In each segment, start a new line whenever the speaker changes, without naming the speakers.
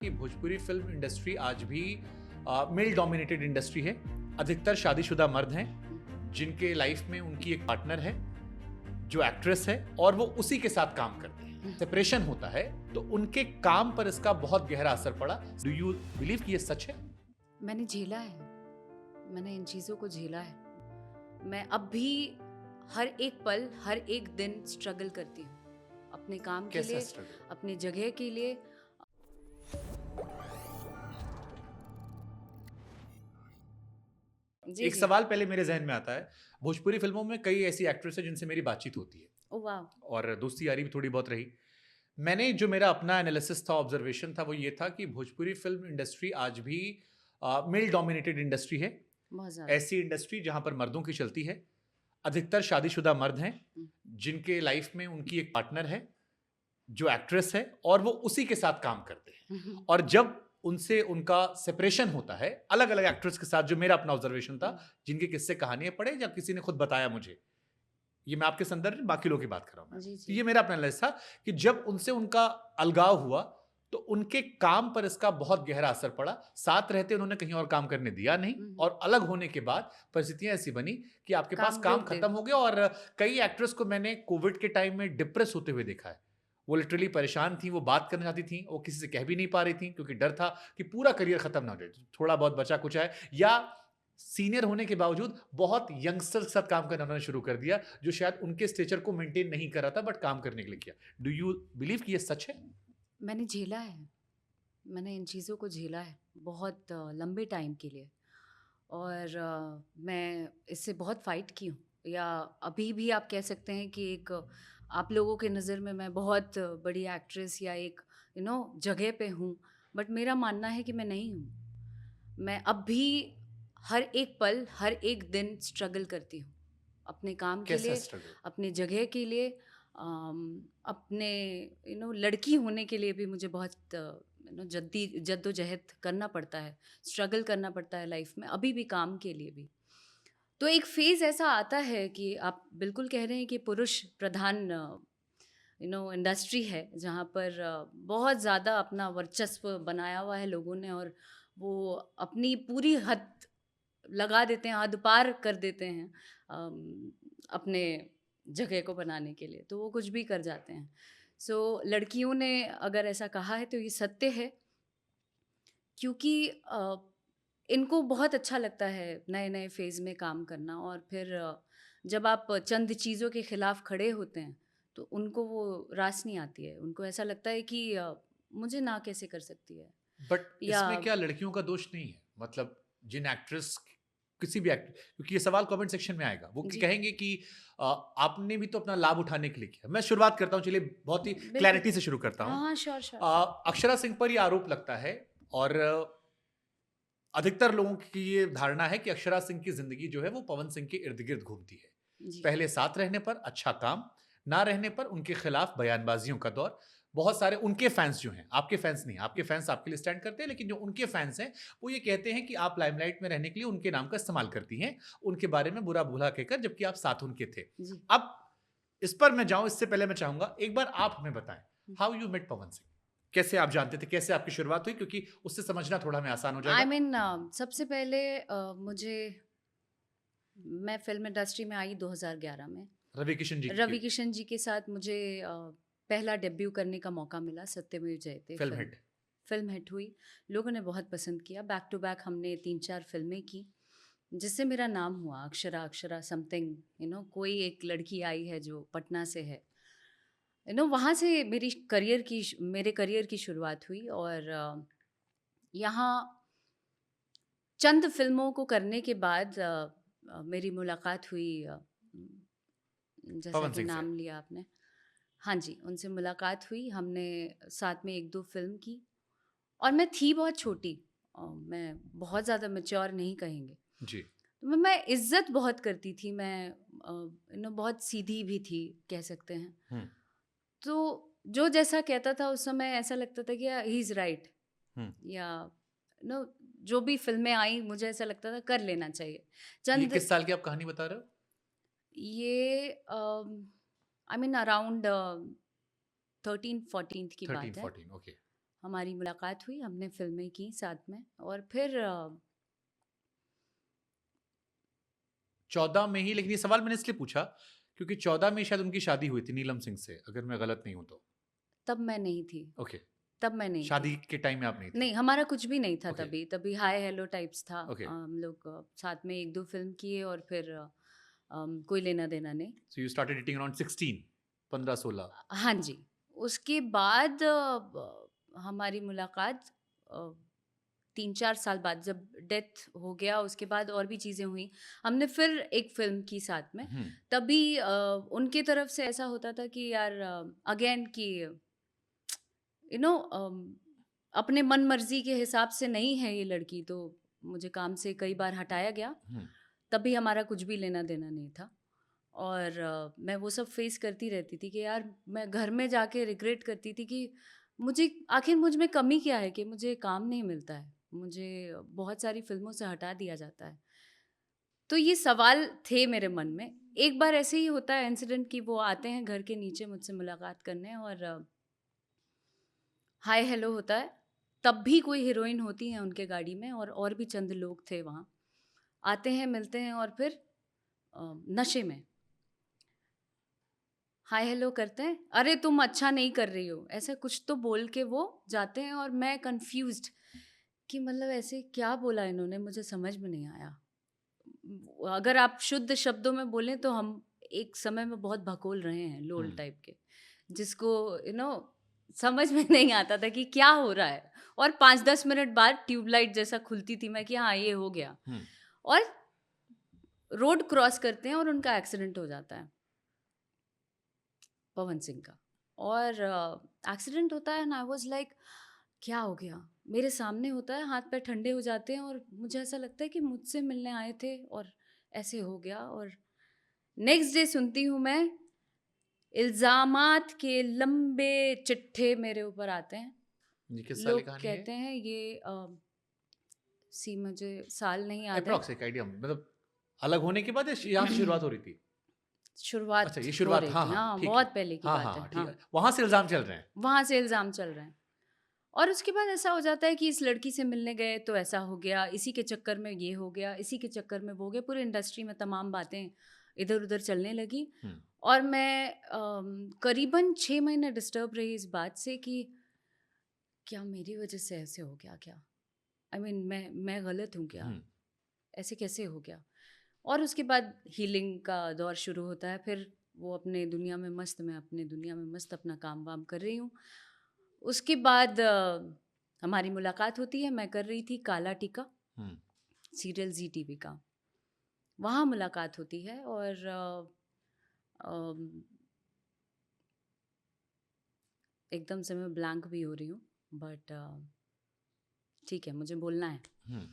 कि Bhojpuri film industry आज भी मेल डोमिनेटेड इंडस्ट्री है। अधिकतर शादीशुदा मर्द हैं जिनके लाइफ में उनकी एक पार्टनर है जो एक्ट्रेस है और वो उसी के साथ काम करते हैं। सेपरेशन होता है तो उनके काम पर इसका बहुत गहरा असर पड़ा। डू यू बिलीव कि ये सच है?
मैंने झेला है। मैंने इन चीज़ों को झेला है। मैं अब भी हर एक पल, हर एक दिन स्ट्रगल करती हूँ अपने काम के
कैसा
लिए,
स्ट्रगल?
अपनी जगह के लिए। जी
एक
जी।
सवाल पहले मेरे जहन में आता है। भोजपुरी फिल्मों में कई ऐसी एक्ट्रेस है जिनसे मेरी बातचीत होती है
ओ वाह।
और दोस्ती यारी भी थोड़ी बहुत रही। मैंने जो मेरा अपना एनालिसिस था, ऑब्जर्वेशन था, वो ये था कि भोजपुरी फिल्म इंडस्ट्री आज भी मेल डोमिनेटेड इंडस्ट्री है।
बहुत ज़्यादा।
ऐसी इंडस्ट्री जहां पर मर्दों की चलती है। अधिकतर शादीशुदा मर्द हैं
हम्म,
जिनके लाइफ में उनकी एक पार्टनर है जो एक्ट्रेस है और वो उसी के साथ काम करते हैं। और जब उनसे उनका सेपरेशन होता है अलग अलग एक्ट्रेस के साथ, जो मेरा अपना ऑब्जर्वेशन था, जिनके किस्से कहानियां पढ़े या किसी ने खुद बताया मुझे, ये मैं आपके संदर्भ में बाकी लोगों की बात कर रहा हूं मैं,
जी
तो
जी।
ये मेरा अपना एनालिसिस था कि जब उनसे उनका अलगाव हुआ तो उनके काम पर इसका बहुत गहरा असर पड़ा। साथ रहते उन्होंने कहीं और काम करने दिया नहीं और अलग होने के बाद परिस्थितियां ऐसी बनी कि आपके पास
काम
काम
रोक दे।
खत्म हो गया। और कई एक्ट्रेस को मैंने कोविड के टाइम में डिप्रेस होते हुए देखा है। वो लिटरली परेशान थी, वो बात करना चाहती थी, वो किसी से कह भी नहीं पा रही थी क्योंकि डर था कि पूरा करियर खत्म ना हो जाए। थोड़ा बहुत बचा कुछ है, या सीनियर होने के बावजूद बहुत यंगस्टर के साथ काम करना उन्होंने शुरू कर दिया जो शायद उनके स्टेचर को मेंटेन नहीं कर रहा था बट काम करने के लिए किया। डू यू बिलीव कि ये सच है?
मैंने झेला है। मैंने इन चीज़ों को झेला है बहुत लंबे टाइम के लिए। और मैं इससे बहुत फाइट की हूँ, या अभी भी आप कह सकते हैं कि एक आप लोगों के नज़र में मैं बहुत बड़ी एक्ट्रेस या एक जगह पे हूँ। बट मेरा मानना है कि मैं नहीं हूँ। मैं अब भी हर एक पल, हर एक दिन स्ट्रगल करती हूँ अपने काम के
कैसा
लिए,
स्ट्रगल?
अपनी जगह के लिए। अपने लड़की होने के लिए भी मुझे बहुत जद्दोजहद करना पड़ता है, स्ट्रगल करना पड़ता है लाइफ में, अभी भी काम के लिए भी। तो एक फेज़ ऐसा आता है कि आप बिल्कुल कह रहे हैं कि पुरुष प्रधान इंडस्ट्री है, जहाँ पर बहुत ज़्यादा अपना वर्चस्व बनाया हुआ है लोगों ने, और वो अपनी पूरी हद लगा देते हैं, हद पार कर देते हैं अपने जगह को बनाने के लिए, तो वो कुछ भी कर जाते हैं। सो लड़कियों ने अगर ऐसा कहा है तो ये सत्य है, क्योंकि इनको बहुत अच्छा लगता है नए-नए फ़ेज़ में काम करना, और फिर जब आप चंद चीज़ों के खिलाफ खड़े होते हैं, तो उनको वो रास नहीं आती है। उनको ऐसा लगता है कि मुझे ना कैसे कर सकती है,
बट
या
इसमें क्या लड़कियों का दोष नहीं है? मतलब जिन एक्ट्रेस, किसी भी एक्टर, क्योंकि ये सवाल कमेंट सेक्शन में आएगा, वो
जी,
कहेंगे कि आपने भी तो अपना लाभ उठाने के लिए किया। मैं शुरुआत करता हूँ, चलिए बहुत ही
बिल्कुल।
क्लैरिटी से शुरू करता
हाँ,
हूँ।
हाँ, sure, sure, sure.
Akshara Singh पर ये आरोप लगता है और अधिकतर लोगों की ये धारणा है कि अक्षरा सिंह की जिंदगी जो है वो पवन सिंह के इर्द गिर्द घूमती है।
जी।
पहले साथ रहने पर अच्छा काम, ना रहने पर उनके खिलाफ बयानबाजियों का दौर। बहुत सारे उनके फैंस जो हैं, आपके फैंस नहीं, आपके फैंस आपके लिए स्टैंड करते हैं, लेकिन जो उनके फैंस हैं वो ये कहते हैं कि आप लाइमलाइट में रहने के लिए उनके नाम का इस्तेमाल करती हैं, उनके बारे में बुरा भला कहकर, जबकि आप साथ उनके थे।
जी।
अब इस पर मैं जाऊं इससे पहले मैं चाहूंगा एक बार आप हमें बताएं, how you met Pawan Singh? कैसे आप जानते थे, कैसे आपकी शुरुआत हुई? क्योंकि उससे समझना थोड़ा हमें आसान हो
आई
जाएगा।
मीन सबसे पहले मुझे मैं फ़िल्म इंडस्ट्री में आई 2011 में।
रवि किशन जी की
रवि किशन जी के साथ मुझे पहला डेब्यू करने का मौका मिला, सत्यमेव जयते
film
film.
Hit.
Film hit हुई, लोगों ने बहुत पसंद किया। बैक टू बैक हमने 3-4 फ़िल्में की, जिससे मेरा नाम हुआ। अक्षरा, अक्षरा समथिंग, कोई एक लड़की आई है जो पटना से है। वहाँ से मेरे करियर की शुरुआत हुई, और यहाँ चंद फ़िल्मों को करने के बाद मेरी मुलाकात हुई, जैसा
पवन
कि
सिंह से।
नाम लिया आपने। हाँ जी, उनसे मुलाकात हुई, हमने साथ में 1-2 फ़िल्म की, और मैं थी बहुत छोटी, मैं बहुत ज़्यादा मैच्योर नहीं कहेंगे।
जी।
तो मैं इज़्ज़त बहुत करती थी, मैं बहुत सीधी भी थी, कह सकते हैं।
हम्म।
तो जो जैसा कहता था उस समय ऐसा लगता था कि ही इज़ राइट,
हम्म।
या नो जो भी फ़िल्में आई मुझे ऐसा लगता था कर लेना चाहिए।
ये
चंद
किस साल की आप कहानी बता रहे हो?
ये आई मीन अराउंड 13-14 की बात
13
है।
14, ओके।
हमारी मुलाकात हुई, हमने फ़िल्में की साथ में और फिर
14 में ही, लेकिन ये सवाल मैंने इसलिए पूछा क्योंकि 14 में शायद उनकी शादी हुई थी नीलम सिंह से, अगर मैं गलत नहीं हूँ तो।
तब मैं नहीं थी,
ओके,
तब मैं नहीं थी।
शादी के टाइम में आप नहीं थी।
नहीं, हमारा कुछ भी नहीं था
ओके,
तभी, तभी हाय हेलो टाइप्स था।
ओके।
हम लोग साथ में 1-2 फ़िल्म किए और फिर कोई लेना-देना नहीं।
So you started dating around 16, 15-16।
हाँ जी, उसके बाद हमारी मुलाकात 3-4 साल बाद जब डेथ हो गया, उसके बाद और भी चीज़ें हुई। हमने फिर एक फ़िल्म की साथ में।
हुँ,
तभी उनकी तरफ से ऐसा होता था कि यार अगेन कि यू नो अपने मन मर्ज़ी के हिसाब से नहीं है ये लड़की, तो मुझे काम से कई बार हटाया गया।
हुँ।
तभी हमारा कुछ भी लेना-देना नहीं था और मैं वो सब फ़ेस करती रहती थी कि यार मैं घर में जाके रिग्रेट करती थी कि मुझे आखिर मुझ में कमी क्या है कि मुझे काम नहीं मिलता है। मुझे बहुत सारी फ़िल्मों से हटा दिया जाता है। तो ये सवाल थे मेरे मन में। एक बार ऐसे ही होता है इंसिडेंट कि वो आते हैं घर के नीचे मुझसे मुलाकात करने और हाय हेलो होता है। तब भी कोई हीरोइन होती है उनके गाड़ी में और भी चंद लोग थे वहाँ। आते हैं, मिलते हैं और फिर नशे में हाय हेलो करते हैं, "अरे तुम अच्छा नहीं कर रही हो", ऐसा कुछ तो बोल के वो जाते हैं और मैं कन्फ्यूज़्ड कि मतलब ऐसे क्या बोला इन्होंने मुझे समझ में नहीं आया। अगर आप शुद्ध शब्दों में बोलें तो हम एक समय में बहुत भकोल रहे हैं लोल
हुँ,
टाइप के, जिसको यू नो समझ में नहीं आता था कि क्या हो रहा है और 5-10 मिनट बाद ट्यूबलाइट जैसा खुलती थी मैं कि हाँ, ये हो गया
हुँ।
और रोड क्रॉस करते हैं और उनका एक्सीडेंट हो जाता है। पवन सिंह का और एक्सीडेंट होता है एंड आई वाज लाइक क्या हो गया मेरे सामने होता है हाथ पैर ठंडे हो जाते हैं और मुझे ऐसा लगता है कि मुझसे मिलने आए थे और ऐसे हो गया और नेक्स्ट डे सुनती हूँ मैं इल्ज़ामात के लंबे चिट्ठे मेरे ऊपर आते हैं
ये किस साल की
लोग
कहानी है?
कहते हैं ये मुझे साल नहीं याद है
एप्रॉक्स एक आइडिया, मतलब अलग होने के बाद या यहाँ से शुरुआत हो रही थी? अच्छा,
शुरुआत
ये
हो
शुरुआत,
रही
हाँ,
थी
हाँ,
हाँ
ठीक है।
बहुत पहले की
हाँ, हाँ,
बात है
हाँ, ठीक
हाँ
है। वहाँ से इल्ज़ाम चल रहे हैं।
वहाँ से इल्ज़ाम चल रहे हैं और उसके बाद ऐसा हो जाता है कि इस लड़की से मिलने गए तो ऐसा हो गया, इसी के चक्कर में ये हो गया, इसी के चक्कर में वो हो गया, पूरी इंडस्ट्री में तमाम बातें इधर-उधर चलने लगी
हुँ,
और मैं करीबन 6 महीने डिस्टर्ब रही इस बात से कि क्या मेरी वज़ह से ऐसे हो गया क्या? आई मीन मैं गलत हूँ क्या?
हुँ।
ऐसे कैसे हो गया? और उसके बाद हीलिंग का दौर शुरू होता है, फिर वो अपने दुनिया में मस्त, मैं अपने दुनिया में मस्त अपना काम-वाम कर रही हूँ। उसके बाद हमारी मुलाकात होती है, मैं कर रही थी काला टीका,
हुँ।
सीरियल ज़ी टीवी का। वहाँ मुलाकात होती है और अम, एकदम से मैं ब्लैंक भी हो रही हूँ, बट ठीक है, मुझे बोलना है।
हुँ।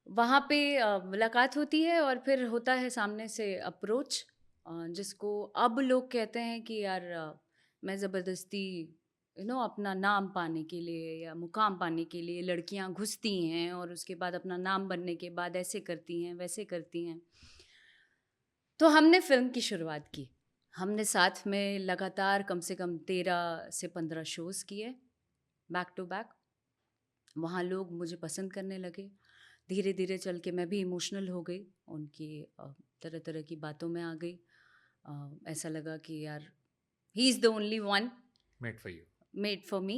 वहाँ पे मुलाकात होती है और फिर होता है सामने से अप्रोच जिसको अब लोग कहते हैं कि यार मैं ज़बरदस्ती अपना नाम पाने के लिए या मुकाम पाने के लिए लड़कियाँ घुसती हैं और उसके बाद अपना नाम बनने के बाद ऐसे करती हैं वैसे करती हैं। तो हमने फ़िल्म की शुरुआत की। हमने साथ में लगातार कम से कम 13 से 15 शोज़ किए बैक टू बैक। वहाँ लोग मुझे पसंद करने लगे। धीरे-धीरे चल के मैं भी इमोशनल हो गई, उनकी तरह-तरह की बातों में आ गई। ऐसा लगा कि यार he is the only one
made for you.
Made for me.